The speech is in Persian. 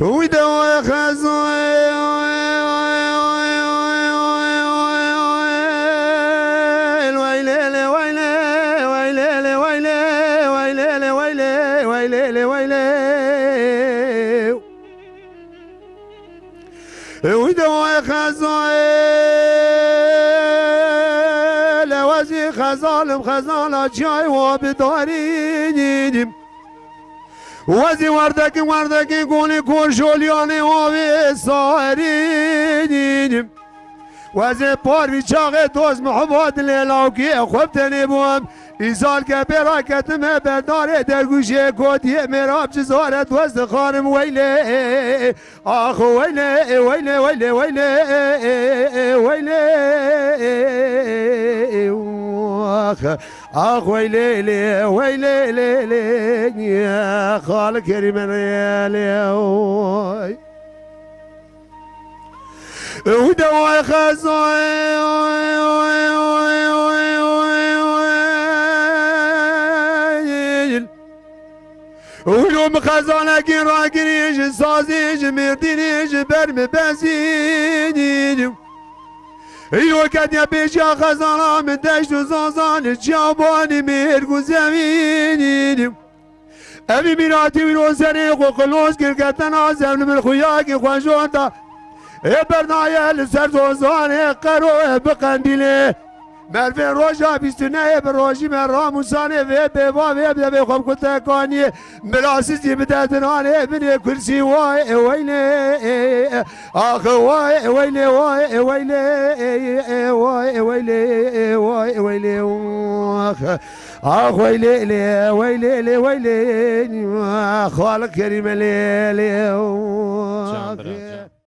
ودوا خزان ودوا خزان لوازي خزان خزان جاي وبدارين وزي وردك قولي كورشولياني وابي صارين وزي باري شاغي دوز محبات ليلاوكي خوبتني بوام إزال كبيرا كتمه بردار درگوشي كودي مراب جزارت وزد خانم ويلي آخ ويلي ويلي ويلي ويلي ويلي آخ ويلي لي ويلي لي يا خالق كريم يا ودوا خزان ولوم خزانك راقريج سازيج مردينيج برم بنزينيج ايوه كد يا بيجا خزانة من دشت وزازان جاباني ميرقو زمينيج ابي ميراتي وروزاني وقلوز كركتنا عزم من خوياكي خوانجونتا برنايا لسر زوزاني قرو بقنديلي مرفي روجا بيستناي بروجي من راموساني في بيبا في بيبا خوب كتاكاني ملاسيسي بداتناني بني كرسي واي ويلي اخ واي ويلي واي ويلي واي ويلي واي ويلي اخ ويلي لي ويلي لي ويلي خالق كريم لي